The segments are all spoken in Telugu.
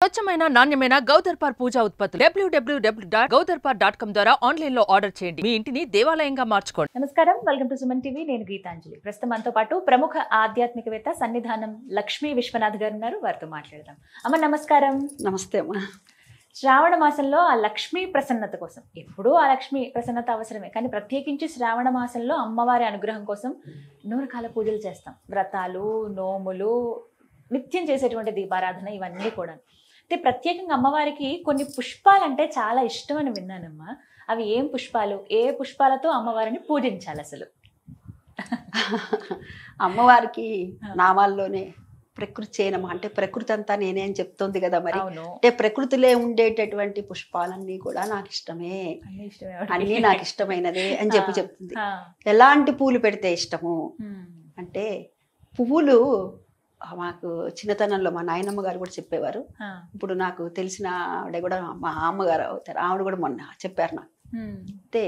స్వచ్ఛమైన నాణ్యమైన గౌదర్పార్ పూజా ఉత్పత్తులు www.gaudarpar.com ద్వారా ఆన్లైన్ లో ఆర్డర్ చేయండి. మీ ఇంటిని దేవాలయంగా మార్చుకోండి. నమస్కారం, వెల్కమ్ టు సుమన్ టీవీ. నేను గీతాంజలి. ప్రస్తుతం మనతో పాటు ప్రముఖ ఆధ్యాత్మికవేత్త సన్నిధానం లక్ష్మీ విశ్వనాథ్ గారు ఉన్నారు. వారితో మాట్లాడదాం. అమ్మ నమస్కారం. నమస్తే అమ్మా. శ్రావణ మాసంలో ఆ లక్ష్మీ ప్రసన్నత కోసం, ఎప్పుడూ ఆ లక్ష్మీ ప్రసన్నత అవసరమే, కానీ ప్రత్యేకించి శ్రావణ మాసంలో అమ్మవారి అనుగ్రహం కోసం ఎన్నో రకాల పూజలు చేస్తాం. వ్రతాలు, నోములు, నిత్యం చేసేటువంటి దీపారాధన, ఇవన్నీ కూడా. అయితే ప్రత్యేకంగా అమ్మవారికి కొన్ని పుష్పాలంటే చాలా ఇష్టం అని విన్నానమ్మా. అవి ఏం పుష్పాలు, ఏ పుష్పాలతో అమ్మవారిని పూజించాలి అసలు? అమ్మవారికి నామాల్లోనే ప్రకృతి చేయనమా అంటే ప్రకృతి అంతా నేనే అని చెప్తోంది కదా. మరి అంటే ప్రకృతిలో ఉండేటటువంటి పుష్పాలన్నీ కూడా నాకు ఇష్టమే, అన్నీ నాకు ఇష్టమైనదే అని చెప్తుంది. ఎలాంటి పూలు పెడితే ఇష్టము అంటే, పువ్వులు మాకు చిన్నతనంలో మా నాయనమ్మ గారు కూడా చెప్పేవారు. ఇప్పుడు నాకు తెలిసిన ఆవిడ కూడా మా అమ్మగారు అవుతారు, ఆవిడ కూడా మొన్న చెప్పారు నాకు. అయితే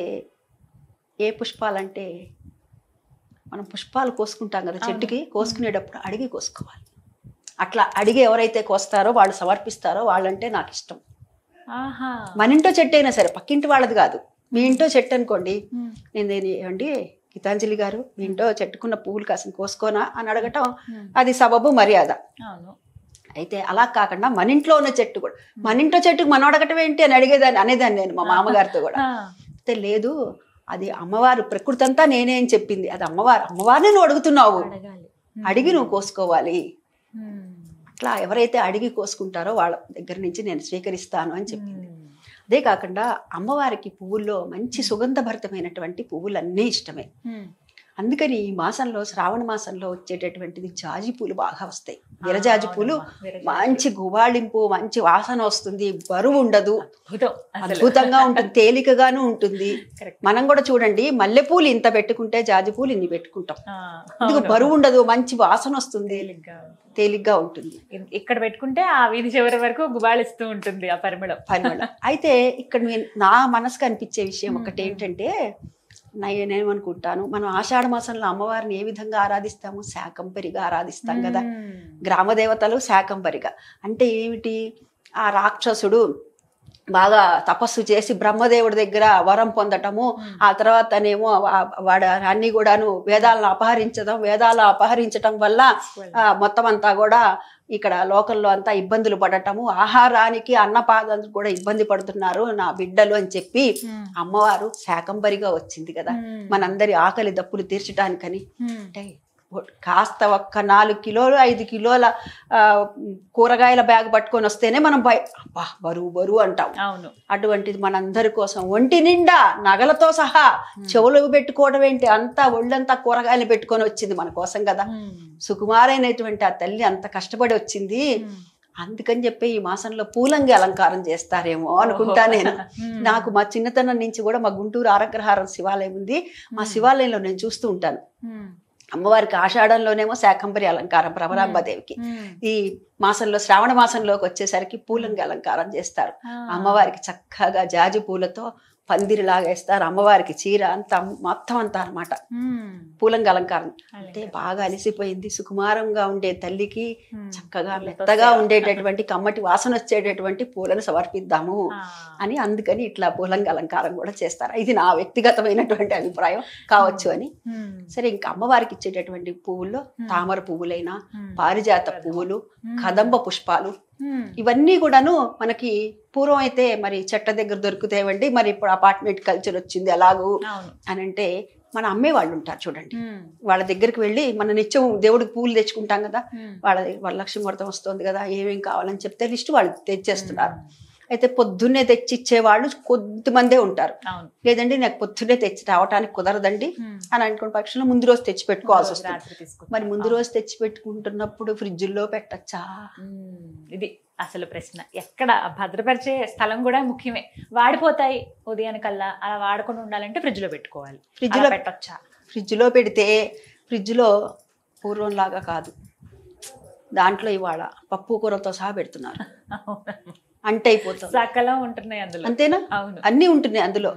ఏ పుష్పాలంటే, మనం పుష్పాలు కోసుకుంటాం కదా చెట్టుకి, కోసుకునేటప్పుడు అడిగి కోసుకోవాలి. అట్లా అడిగి ఎవరైతే కోస్తారో వాళ్ళు సమర్పిస్తారో వాళ్ళంటే నాకు ఇష్టం. మన ఇంట్లో చెట్టు అయినా సరే, పక్కింటి వాళ్ళది కాదు. మీ ఇంట్లో చెట్టు అనుకోండి, నేను ఏమండి గీతాంజలి గారు మీ ఇంట్లో చెట్టుకున్న పువ్వులు కాసిన కోసుకోనా అని అడగటం అది సబబు మర్యాద. అయితే అలా కాకుండా మన ఇంట్లో ఉన్న చెట్టు కూడా, మన ఇంట్లో చెట్టుకు మనం అడగటం ఏంటి అని అనేదాన్ని నేను మా మామగారితో కూడా. అయితే లేదు, అది అమ్మవారు ప్రకృతి అంతా నేనే అని చెప్పింది, అది అమ్మవారిని నువ్వు అడుగుతున్నావు, అడిగి నువ్వు కోసుకోవాలి. అట్లా ఎవరైతే అడిగి కోసుకుంటారో వాళ్ళ దగ్గర నుంచి నేను స్వీకరిస్తాను అని చెప్పింది. అదే కాకుండా అమ్మవారికి పువ్వుల్లో మంచి సుగంధభరితమైనటువంటి పువ్వులన్నీ ఇష్టమే. అందుకని ఈ మాసంలో, శ్రావణ మాసంలో వచ్చేటటువంటిది జాజి పూలు బాగా వస్తాయి. విరజాజి పూలు మంచి గుబాళింపు, మంచి వాసన వస్తుంది, బరువు ఉండదు, అద్భుతంగా ఉంటుంది, తేలికగాను ఉంటుంది. మనం కూడా చూడండి, మల్లెపూలు ఇంత పెట్టుకుంటే జాజి పూలు ఇన్ని పెట్టుకుంటాం. ఇందుకు బరువు ఉండదు, మంచి వాసన వస్తుంది, తేలిగ్గా ఉంటుంది. ఇక్కడ పెట్టుకుంటే ఆ వీధి చివరి వరకు గుబాళిస్తూ ఉంటుంది ఆ పరిమళం. అయితే ఇక్కడ నా మనసుకు అనిపించే విషయం ఒకటి ఏంటంటే, నేనేమనుకుంటాను, మనం ఆషాఢ మాసంలో అమ్మవారిని ఏ విధంగా ఆరాధిస్తాము? శాకంబరిగా ఆరాధిస్తాం కదా. గ్రామ దేవతలు శాకంబరిగా అంటే ఏమిటి? ఆ రాక్షసుడు బాగా తపస్సు చేసి బ్రహ్మదేవుడి దగ్గర వరం పొందటము, ఆ తర్వాతనేమో వాడు అన్ని కూడాను వేదాలను అపహరించటం వల్ల మొత్తం అంతా కూడా ఇక్కడ లోకల్లో అంతా ఇబ్బందులు పడటము, ఆహారానికి అన్నపాదాలకు కూడా ఇబ్బంది పడుతున్నారు నా బిడ్డలు అని చెప్పి అమ్మవారు శాకంబరిగా వచ్చింది కదా, మనందరి ఆకలి దప్పులు తీర్చడానికని. అంటే కాస్త ఒక్క 4 కిలోలు 5 కిలోల కూరగాయల బ్యాగ్ పట్టుకొని వస్తేనే మనం అబ్బా బరువు అంటాం. అటువంటిది మనందరి కోసం ఒంటి నిండా నగలతో సహా, చెవులు పెట్టుకోవడం ఏంటి, అంతా ఒళ్ళంతా కూరగాయలు పెట్టుకొని వచ్చింది మన కోసం కదా. సుకుమారైనటువంటి ఆ తల్లి అంత కష్టపడి వచ్చింది. అందుకని చెప్పి ఈ మాసంలో పూలంగి అలంకారం చేస్తారేమో అనుకుంటా నేను. నాకు మా చిన్నతనం నుంచి కూడా మా గుంటూరు ఆరగ్రహారం శివాలయం ఉంది, మా శివాలయంలో నేను చూస్తూ ఉంటాను. అమ్మవారికి ఆషాఢంలోనేమో శాకంబరి అలంకారం భ్రమరాంబదేవికి, ఈ మాసంలో శ్రావణ మాసంలోకి వచ్చేసరికి పూలంగి అలంకారం చేస్తారు. అమ్మవారికి చక్కగా జాజి పూలతో పందిరిలాగా వేస్తారు. అమ్మవారికి చీర అంతా మొత్తం అంతా అనమాట పూలంగి అలంకారం. అంటే బాగా అలిసిపోయింది, సుకుమారంగా ఉండే తల్లికి చక్కగా మెత్తగా ఉండేటటువంటి కమ్మటి వాసన వచ్చేటటువంటి పూలను సమర్పిద్దాము అని, అందుకని ఇట్లా పూలంగి అలంకారం కూడా చేస్తారు. ఇది నా వ్యక్తిగతమైనటువంటి అభిప్రాయం కావచ్చు అని. సరే, ఇంకా అమ్మవారికి ఇచ్చేటటువంటి పువ్వుల్లో తామర పువ్వులైనా, పారిజాత పువ్వులు, కదంబ పుష్పాలు, ఇవన్నీ కూడాను మనకి పూర్వం అయితే మరి చెట్ల దగ్గర దొరుకుతాయండి. మరి ఇప్పుడు అపార్ట్మెంట్ కల్చర్ వచ్చింది ఎలాగూ అని అంటే, మన అమ్మే వాళ్ళు ఉంటారు చూడండి, వాళ్ళ దగ్గరికి వెళ్ళి మన నిత్యం దేవుడికి పూలు తెచ్చుకుంటాం కదా, వాళ్ళ లక్ష్మీ వ్రతం వస్తుంది కదా, ఏమేం కావాలని చెప్తే లిస్టు వాళ్ళు తెచ్చేస్తున్నారు. అయితే పొద్దున్నే తెచ్చిచ్చేవాళ్ళు కొద్దిమందే ఉంటారు. లేదండి నాకు పొద్దున్నే తెచ్చి రావటానికి కుదరదండి అని అనుకున్న పక్షంలో ముందు రోజు తెచ్చి పెట్టుకోవాల్సి వస్తుంది. మరి ముందు రోజు తెచ్చి పెట్టుకుంటున్నప్పుడు ఫ్రిడ్జ్లో పెట్టచ్చా? ఇది అసలు ప్రశ్న. ఎక్కడ భద్రపరిచే స్థలం కూడా ముఖ్యమే. వాడిపోతాయి ఉదయానికల్లా, అలా వాడకుండా ఉండాలంటే ఫ్రిడ్జ్ లో పెట్టుకోవాలి. ఫ్రిడ్జ్లో పెట్టచ్చా? ఫ్రిడ్జ్లో పెడితే, ఫ్రిడ్జ్లో పూర్వంలాగా కాదు, దాంట్లో ఇవాళ పప్పు కూరతో సహా పెడుతున్నారు. అంటే అయిపోతుంది, సకలం ఉంటున్నాయి అందులో. అంతేనా? అన్నీ ఉంటున్నాయి అందులో.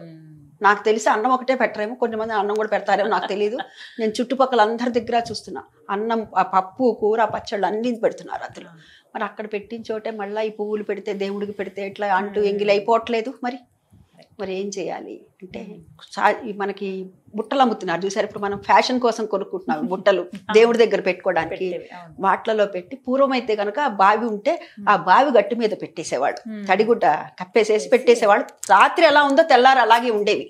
నాకు తెలిసి అన్నం ఒకటే పెట్టరేమో, కొంతమంది అన్నం కూడా పెడతారేమో నాకు తెలియదు. నేను చుట్టుపక్కల అందరి దగ్గర చూస్తున్నా, అన్నం, పప్పు, కూర, పచ్చళ్ళు అన్ని పెడుతున్నారు అందులో. మరి అక్కడ పెట్టిన చోటే మళ్ళీ ఈ పువ్వులు పెడితే దేవుడికి పెడితే ఇట్లా అంటూ ఎంగిలి అయిపోవట్లేదు. మరి ఏం చేయాలి అంటే మనకి బుట్టలు అమ్ముతున్నారు చూసారు. ఇప్పుడు మనం ఫ్యాషన్ కోసం కొనుక్కుంటున్నాం బుట్టలు దేవుడి దగ్గర పెట్టుకోవడానికి. వాటిలలో పెట్టి పూర్వం అయితే కనుక ఆ బావి ఉంటే ఆ బావి గట్టు మీద పెట్టేసేవాడు, తడిగుడ్డ కప్పేసేసి పెట్టేసేవాడు. రాత్రి ఎలా ఉందో తెల్లారు అలాగే ఉండేవి.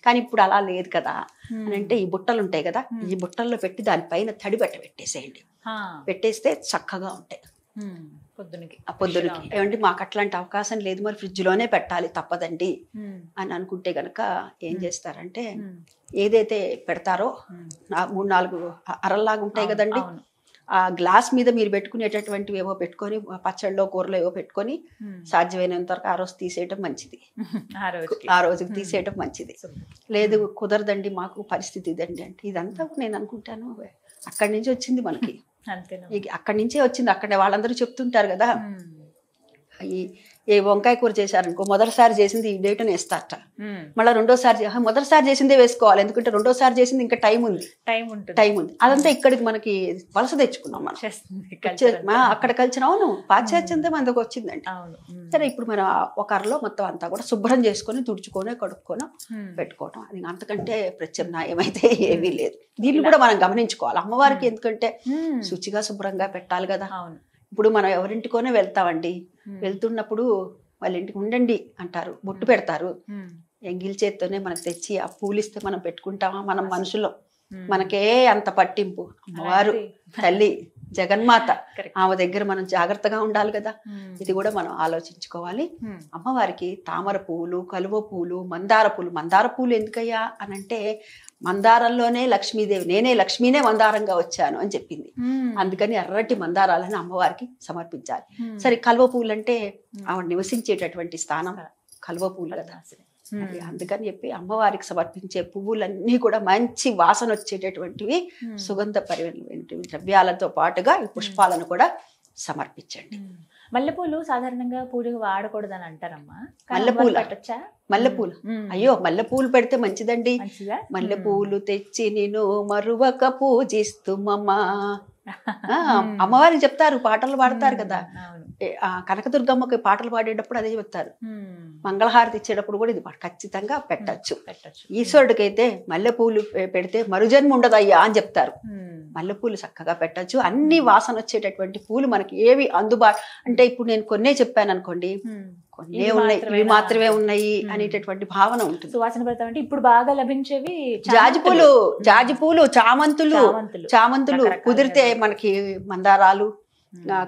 కానీ ఇప్పుడు అలా లేదు కదా అని అంటే ఈ బుట్టలు ఉంటాయి కదా, ఈ బుట్టల్లో పెట్టి దానిపైన తడి బట్ట పెట్టేసేయండి. పెట్టేస్తే చక్కగా ఉంటాయి పొద్దునకి. ఏమంటే మాకు అట్లాంటి అవకాశం లేదు, మరి ఫ్రిడ్జ్ లోనే పెట్టాలి తప్పదండి అని అనుకుంటే గనక ఏం చేస్తారంటే ఏదైతే పెడతారో 3-4 అరల్లాగా ఉంటాయి కదండి, ఆ గ్లాస్ మీద మీరు పెట్టుకునేటటువంటివి ఏవో పెట్టుకొని పచ్చళ్ళలో కూరలో ఏవో పెట్టుకొని సాధ్యమైనంత వరకు ఆ రోజు తీసేయటం మంచిది. ఆ రోజుకి తీసేయటం మంచిది. లేదు కుదరదండి మాకు పరిస్థితి ఇదండి అంటే ఇదంతా నేను అనుకుంటాను అక్కడి నుంచి వచ్చింది మనకి, అక్కడి నుంచే వచ్చింది. అక్కడ వాళ్ళందరూ చెప్తుంటారు కదా, ఏ వంకాయ కూర చేశారనుకో మొదటిసారి చేసింది ఈ డేట్ అని వేస్తారట, మళ్ళీ మొదటిసారి చేసిందే వేసుకోవాలి, ఎందుకంటే రెండోసారి చేసింది ఇంకా టైం ఉంది. అదంతా ఇక్కడికి మనకి వలస తెచ్చుకున్నాం మనం, అక్కడ కలిసిన. అవును పాశ్చాత్యంతో మనకు వచ్చిందండి. సరే ఇప్పుడు మనం ఒక అరలో మొత్తం అంతా కూడా శుభ్రం చేసుకొని తుడుచుకొని కడుక్కొని పెట్టుకోవటం, అది అంతకంటే ప్రత్యామ్నాయం అయితే ఏమీ లేదు. దీన్ని కూడా మనం గమనించుకోవాలి అమ్మవారికి, ఎందుకంటే శుచిగా శుభ్రంగా పెట్టాలి కదా. ఇప్పుడు మనం ఎవరింటికోనే వెళ్తామండి, వెళ్తున్నప్పుడు వాళ్ళ ఇంటికి ఉండండి అంటారు, బొట్టు పెడతారు, ఎంగిల్ చేత్తోనే మనకు తెచ్చి ఆ పూలు ఇస్తే మనం పెట్టుకుంటామా? మనం మనుషులు మనకే అంత పట్టింపు, అమ్మవారు తల్లి జగన్మాత, ఆమె దగ్గర మనం జాగ్రత్తగా ఉండాలి కదా. ఇది కూడా మనం ఆలోచించుకోవాలి. అమ్మవారికి తామర పువ్వులు, కలువ పూలు, మందార పూలు ఎందుకయ్యా అని అంటే మందారంలోనే లక్ష్మీదేవి, నేనే లక్ష్మీనే మందారంగా వచ్చాను అని చెప్పింది. అందుకని ఎర్రటి మందారాలని అమ్మవారికి సమర్పించాలి. సరే కలువ పూలు అంటే ఆవిడ నివసించేటటువంటి స్థానం కలువ పూలు కదా, అందుకని చెప్పి అమ్మవారికి సమర్పించే పువ్వులన్నీ కూడా మంచి వాసన వచ్చేటటువంటివి, సుగంధ పరిమళమైనటువంటి ద్రవ్యాలతో పాటుగా ఈ పుష్పాలను కూడా సమర్పించండి. మల్లెపూలు సాధారణంగా పూజకు వాడకూడదని అంటారమ్మా. మల్లెపూలు అయ్యో మల్లెపూలు పెడితే మంచిదండి. మల్లెపూలు తెచ్చి నేను మరువక పూజిస్తుమమ్మా, అమ్మవారికి చెప్తారు, పాటలు పాడతారు కదా. కనకదుర్గమ్మకి పాటలు పాడేటప్పుడు అదే చెప్తారు. మంగళహారతి ఇచ్చేటప్పుడు కూడా ఇది ఖచ్చితంగా పెట్టచ్చు. ఈశ్వరుడికైతే మల్లెపూలు పెడితే మరుజన్మ ఉండదయ్యా అని చెప్తారు. మల్లెపూలు చక్కగా పెట్టచ్చు. అన్ని వాసన వచ్చేటటువంటి పూలు మనకి ఏవి అందుబాటు అంటే ఇప్పుడు నేను కొన్నే చెప్పాను అనుకోండి, కొన్నే ఉన్నాయి, ఇవి మాత్రమే ఉన్నాయి అనేటటువంటి భావన ఉంటుంది. సువాసన పెడతామంటే ఇప్పుడు బాగా లభించేవి జాజిపూలు, చామంతులు కుదిరితే మనకి మందారాలు,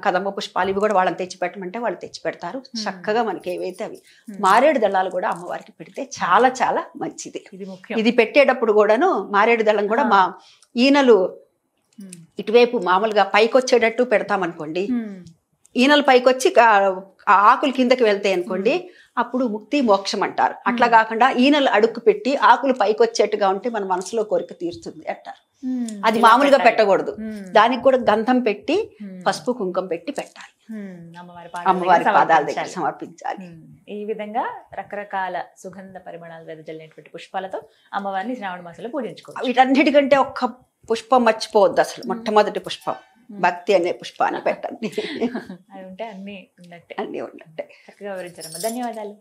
కదంబ పుష్పాలు, ఇవి కూడా వాళ్ళని తెచ్చి పెట్టమంటే వాళ్ళు తెచ్చి పెడతారు. చక్కగా మనకి ఏవైతే అవి. మారేడు దళాలు కూడా అమ్మవారికి పెడితే చాలా చాలా మంచిది. ఇది పెట్టేటప్పుడు కూడాను మారేడు దళం కూడా మా ఈనలు ఇటువైపు మామూలుగా పైకి వచ్చేటట్టు పెడతామనుకోండి, ఈనలు పైకి వచ్చి ఆకులు కిందకి వెళ్తాయి అనుకోండి, అప్పుడు ముక్తి మోక్షం అంటారు. అట్లా కాకుండా ఈనలు అడుక్కు పెట్టి ఆకులు పైకి వచ్చేట్టుగా ఉంటే మన మనసులో కోరిక తీరుతుంది అంటారు. అది మామూలుగా పెట్టకూడదు, దానికి కూడా గంధం పెట్టి పసుపు కుంకుమ పెట్టి పెట్టాలి, అమ్మవారి పాదాల దగ్గర సమర్పించాలి. ఈ విధంగా రకరకాల సుగంధ పరిమళాలు వెదజల్లినటువంటి పుష్పాలతో అమ్మవారిని శ్రావణ మాసంలో పూజించుకోవాలి. వీటన్నిటికంటే ఒక్క పుష్పం మర్చిపోవద్దు అసలు, మొట్టమొదటి పుష్పం భక్తి అనే పుష్పాన్ని పెట్టండి. అది ఉంటే అన్ని ఉన్నట్టే. అన్ని ఉన్నట్టే. చక్కగా వివరించారమ్మా, ధన్యవాదాలు.